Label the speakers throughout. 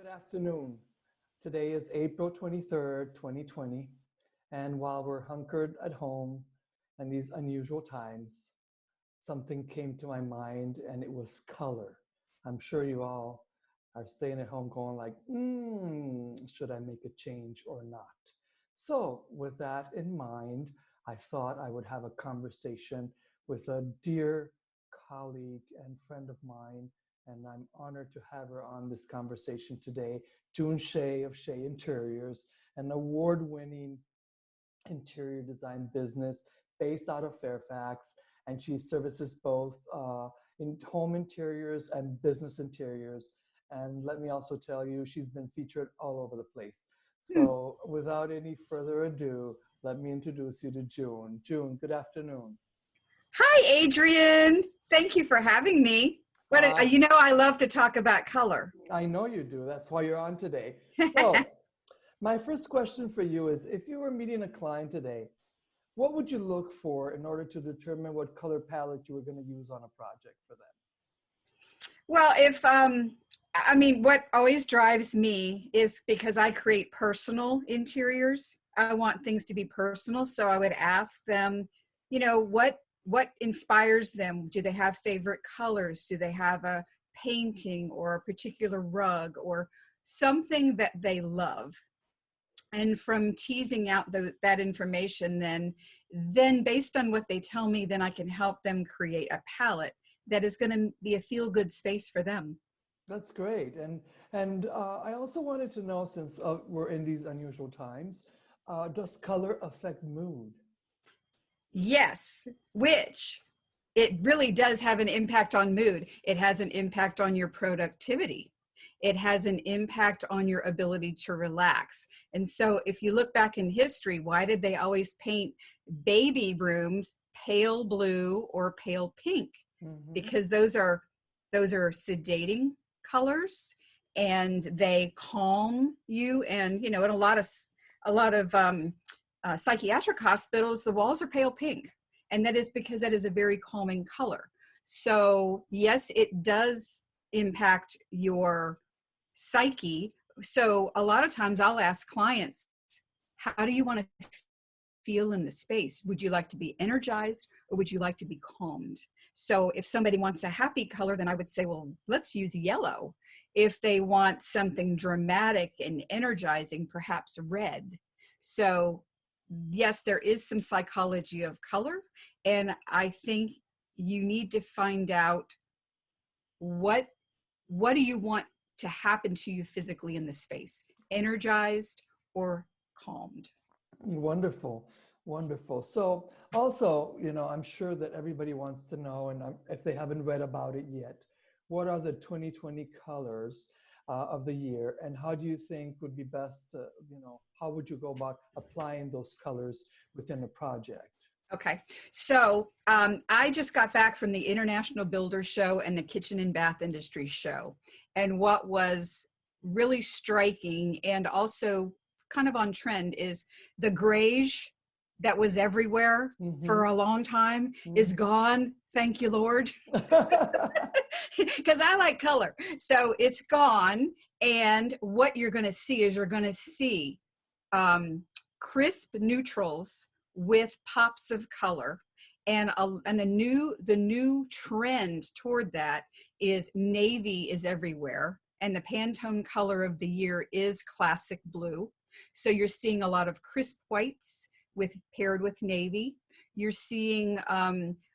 Speaker 1: Good afternoon. Today is April 23rd, 2020, and while we're hunkered at home in these unusual times, something came to my mind and it was color. I'm sure you all are staying at home going like, should I make a change or not? So with that in mind, I thought I would have a conversation with a dear colleague and friend of mine, and I'm honored to have her on this conversation today, Shea of Shea Interiors, an award-winning interior design business based out of Fairfax, and she services both in home interiors and business interiors. And let me also tell you, she's been featured all over the place. So without any further ado, let me introduce you to June. June, good afternoon.
Speaker 2: Hi, Adrian. Thank you for having me. I love to talk about color.
Speaker 1: I know you do. That's why you're on today. So my first question for you is, if you were meeting a client today, what would you look for in order to determine what color palette you were going to use on a project for them?
Speaker 2: Well, what always drives me is because I create personal interiors. I want things to be personal. So I would ask them, what inspires them? Do they have favorite colors? Do they have a painting or a particular rug or something that they love? And from teasing out that information, then based on what they tell me, then I can help them create a palette that is going to be a feel-good space for them.
Speaker 1: That's great. And I also wanted to know, since we're in these unusual times, does color affect mood?
Speaker 2: Yes, which it really does have an impact on mood. It has an impact on your productivity. It has an impact on your ability to relax. And so if you look back in history, why did they always paint baby rooms pale blue or pale pink?
Speaker 1: Mm-hmm.
Speaker 2: Because those are sedating colors, and they calm you. And in a lot of psychiatric hospitals, the walls are pale pink, and that is because that is a very calming color. So yes, it does impact your psyche. So a lot of times I'll ask clients, how do you want to feel in the space? Would you like to be energized or would you like to be calmed? So if somebody wants a happy color, then I would say, well, let's use yellow. If they want something dramatic and energizing, perhaps red. So yes, there is some psychology of color, and I think you need to find out what do you want to happen to you physically in the space, energized or calmed.
Speaker 1: Wonderful, wonderful. So also, I'm sure that everybody wants to know, and if they haven't read about it yet, what are the 2020 colors of the year, and how do you think would be best, how would you go about applying those colors within a project?
Speaker 2: Okay, so I just got back from the International Builders Show and the Kitchen and Bath Industry Show. And what was really striking and also kind of on trend is the grayish that was everywhere for a long time is gone. Thank you, Lord. Because I like color. So it's gone. And what you're going to see is crisp neutrals with pops of color, and the new trend toward that is navy is everywhere, and the Pantone color of the year is classic blue. So you're seeing a lot of crisp whites paired with navy. You're seeing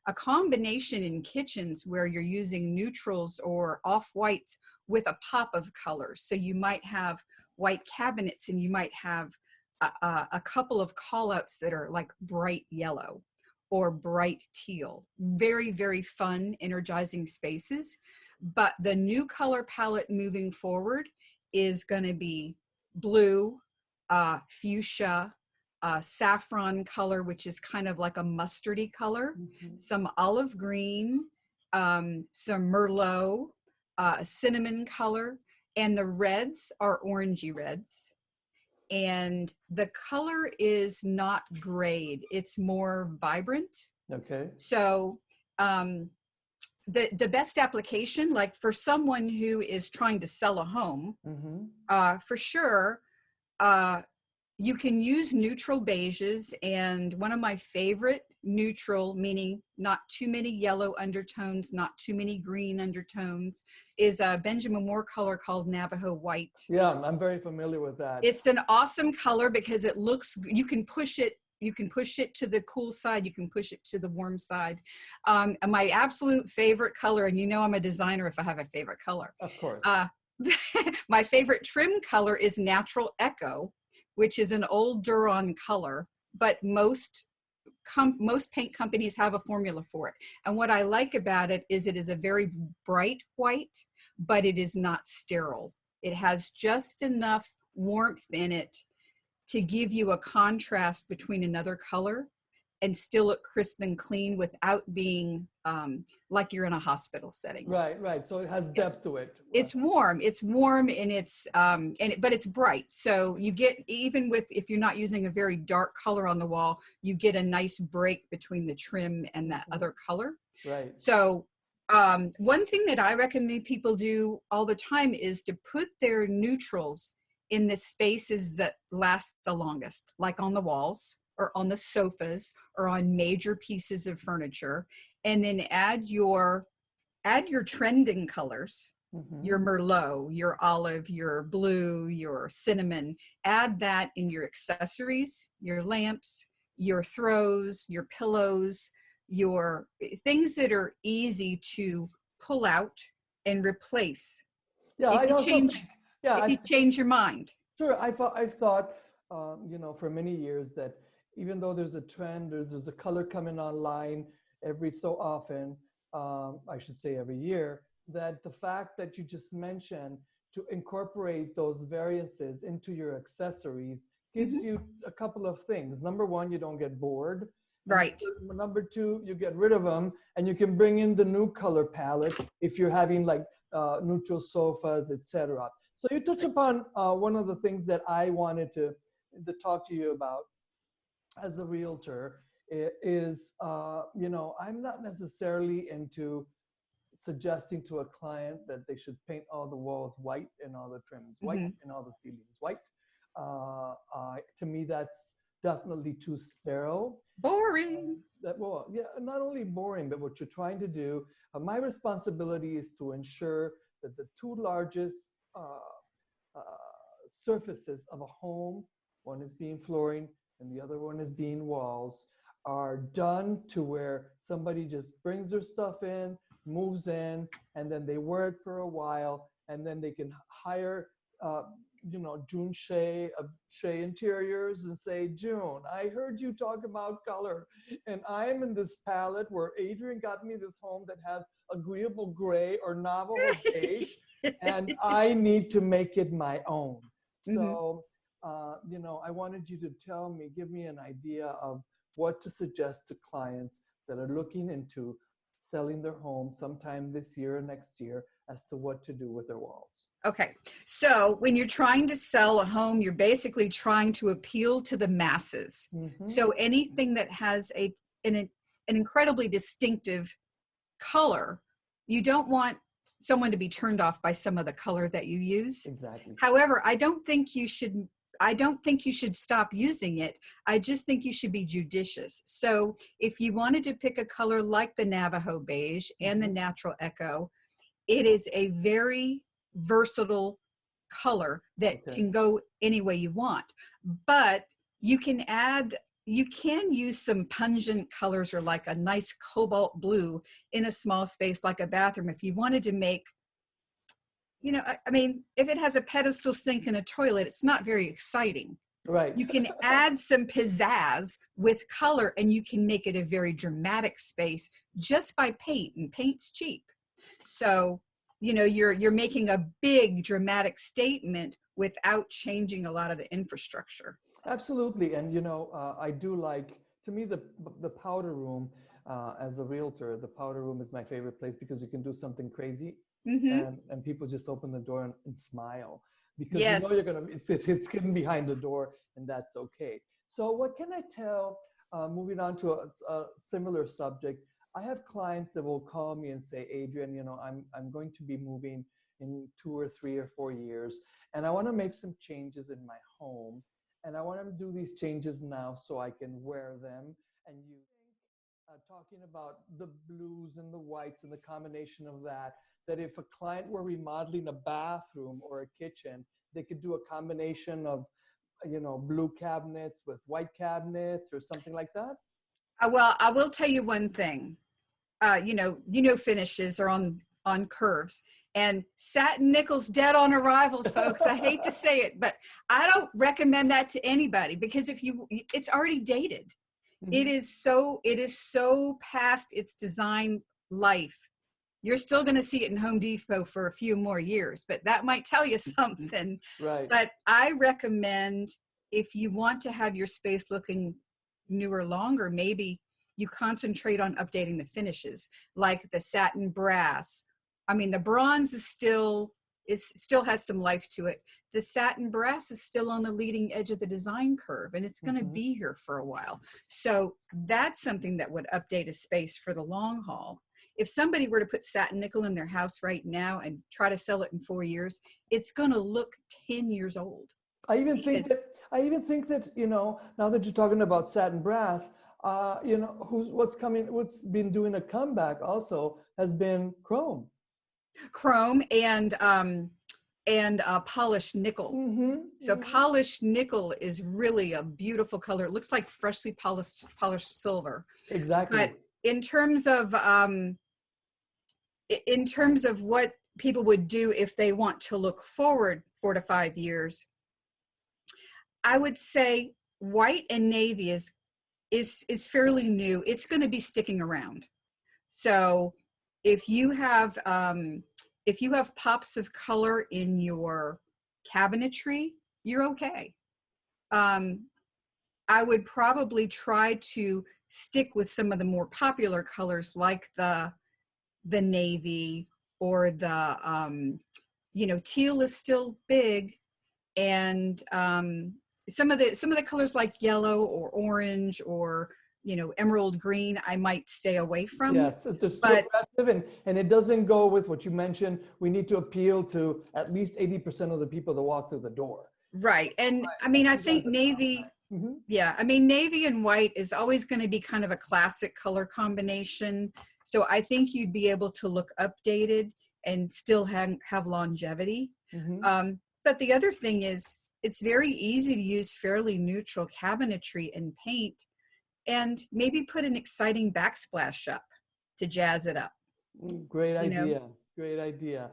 Speaker 2: a combination in kitchens where you're using neutrals or off-whites with a pop of color. So you might have white cabinets, and you might have a couple of callouts that are like bright yellow or bright teal. Very, very fun, energizing spaces. But the new color palette moving forward is going to be blue, fuchsia, saffron color, which is kind of like a mustardy color, some olive green, some merlot, cinnamon color, and the reds are orangey reds. And the color is not grayed, it's more vibrant.
Speaker 1: Okay.
Speaker 2: So the best application, like for someone who is trying to sell a home, for sure, you can use neutral beiges, and one of my favorite neutral, meaning not too many yellow undertones, not too many green undertones, is a Benjamin Moore color called Navajo White.
Speaker 1: Yeah, I'm very familiar with that.
Speaker 2: It's an awesome color because it looks, you can push it to the cool side, you can push it to the warm side. And my absolute favorite color, and you know I'm a designer if I have a favorite color.
Speaker 1: Of course.
Speaker 2: My favorite trim color is Natural Echo, which is an old Duron color, but most paint companies have a formula for it. And what I like about it is a very bright white, but it is not sterile. It has just enough warmth in it to give you a contrast between another color and still look crisp and clean without being like you're in a hospital setting.
Speaker 1: Right. So it has depth to it.
Speaker 2: It's warm, and it's but it's bright. So you get, even with, if you're not using a very dark color on the wall, you get a nice break between the trim and that other color.
Speaker 1: Right.
Speaker 2: So one thing that I recommend people do all the time is to put their neutrals in the spaces that last the longest, like on the walls or on the sofas or on major pieces of furniture, and then add your trending colors, your Merlot, your olive, your blue, your cinnamon. Add that in your accessories, your lamps, your throws, your pillows, your things that are easy to pull out and replace.
Speaker 1: Yeah,
Speaker 2: If you change your mind.
Speaker 1: Sure, I've thought, for many years that even though there's a trend, there's a color coming online every so often, I should say every year, that the fact that you just mentioned to incorporate those variances into your accessories gives you a couple of things. Number one, you don't get bored.
Speaker 2: Right.
Speaker 1: Number two, you get rid of them and you can bring in the new color palette if you're having like neutral sofas, etc. So you touch upon one of the things that I wanted to talk to you about as a realtor is, I'm not necessarily into suggesting to a client that they should paint all the walls white and all the trims white and all the ceilings white. To me, that's definitely too sterile.
Speaker 2: Boring.
Speaker 1: Not only boring, but what you're trying to do. My responsibility is to ensure that the two largest surfaces of a home, one is being flooring and the other one is being walls, are done to where somebody just brings their stuff in, moves in, and then they wear it for a while, and then they can hire June Shea of Shea Interiors and say, June, I heard you talk about color, and I'm in this palette where Adrian got me this home that has agreeable gray or Navajo beige, and I need to make it my own. So, I wanted you to give me an idea of what to suggest to clients that are looking into selling their home sometime this year or next year as to what to do with their walls.
Speaker 2: Okay. So when you're trying to sell a home, you're basically trying to appeal to the masses. So anything that has an incredibly distinctive color, you don't want someone to be turned off by some of the color that you use.
Speaker 1: Exactly.
Speaker 2: However, I don't think you should stop using it. I just think you should be judicious. So if you wanted to pick a color like the Navajo beige and the Natural Echo, it is a very versatile color that can go any way you want. But you can use some pungent colors, or like a nice cobalt blue in a small space like a bathroom if you wanted to make, if it has a pedestal sink and a toilet, it's not very exciting.
Speaker 1: Right.
Speaker 2: You can add some pizzazz with color and you can make it a very dramatic space just by paint, and paint's cheap. So, you're making a big dramatic statement without changing a lot of the infrastructure.
Speaker 1: Absolutely. And, I do like, to me, the powder room, as a realtor, the powder room is my favorite place because you can do something crazy. And people just open the door and smile because it's hidden behind the door, and that's okay. So what can I tell, moving on to a similar subject, I have clients that will call me and say, Adrian, I'm going to be moving in 2 or 3 or 4 years, and I want to make some changes in my home, and I want to do these changes now so I can wear them. And you talking about the blues and the whites and the combination of that, that if a client were remodeling a bathroom or a kitchen, they could do a combination of, blue cabinets with white cabinets or something like that?
Speaker 2: Well, I will tell you one thing. Finishes are on curves, and satin nickel's dead on arrival, folks. I hate to say it, but I don't recommend that to anybody, because it's already dated. It is so past its design life. You're still going to see it in Home Depot for a few more years, but that might tell you something.
Speaker 1: Right.
Speaker 2: But I recommend, if you want to have your space looking newer longer, maybe you concentrate on updating the finishes, like the satin brass. I mean, the bronze still has some life to it. The satin brass is still on the leading edge of the design curve, and it's going to be here for a while. So that's something that would update a space for the long haul. If somebody were to put satin nickel in their house right now and try to sell it in 4 years, it's going to look 10 years old.
Speaker 1: I even think that, now that you're talking about satin brass, what's been doing a comeback also has been chrome.
Speaker 2: Chrome and polished nickel. So polished nickel is really a beautiful color. It looks like freshly polished silver.
Speaker 1: Exactly.
Speaker 2: But in terms of what people would do if they want to look forward 4 to 5 years, I would say white and navy is fairly new. It's going to be sticking around. So if you have pops of color in your cabinetry, you're okay. I would probably try to stick with some of the more popular colors, like the navy, or the teal is still big, and some of the colors like yellow or orange or emerald green, I might stay away from.
Speaker 1: Yes, it's still aggressive, and it doesn't go with what you mentioned. We need to appeal to at least 80% of the people that walk through the door.
Speaker 2: Right. And I mean, I think navy, navy and white is always going to be kind of a classic color combination. So I think you'd be able to look updated and still have longevity. But the other thing is, it's very easy to use fairly neutral cabinetry and paint, and maybe put an exciting backsplash up to jazz it up.
Speaker 1: Great idea. Great idea.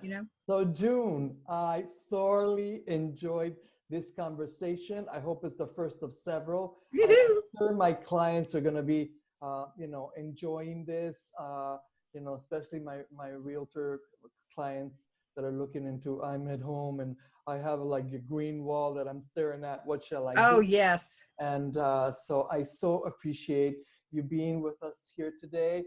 Speaker 1: So June, I thoroughly enjoyed this conversation. I hope it's the first of several. I'm sure my clients are going to be, enjoying this, especially my realtor clients that are looking into, I'm at home and I have like a green wall that I'm staring at. What shall I do?
Speaker 2: Oh, yes.
Speaker 1: And so I so appreciate you being with us here today.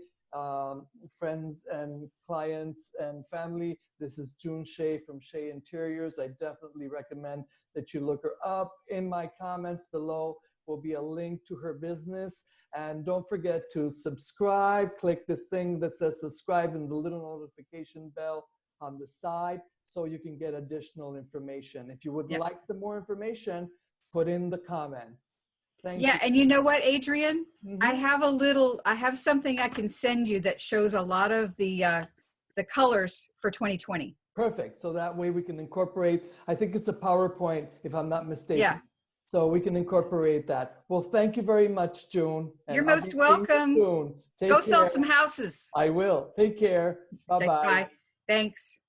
Speaker 1: Friends and clients and family, this is June Shea from Shea Interiors. I definitely recommend that you look her up. In my comments below will be a link to her business. And don't forget to subscribe. Click this thing that says subscribe and the little notification bell on the side so you can get additional information. If you would like some more information, put in the comments. Thank you.
Speaker 2: And you know what, Adrian? I have something I can send you that shows a lot of the colors for 2020.
Speaker 1: Perfect. So that way we can incorporate, I think it's a PowerPoint, if I'm not mistaken.
Speaker 2: Yeah.
Speaker 1: So we can incorporate that. Well, thank you very much, June.
Speaker 2: You're most welcome. Go sell some houses.
Speaker 1: I will. Take care. Bye-bye.
Speaker 2: Bye. Thanks.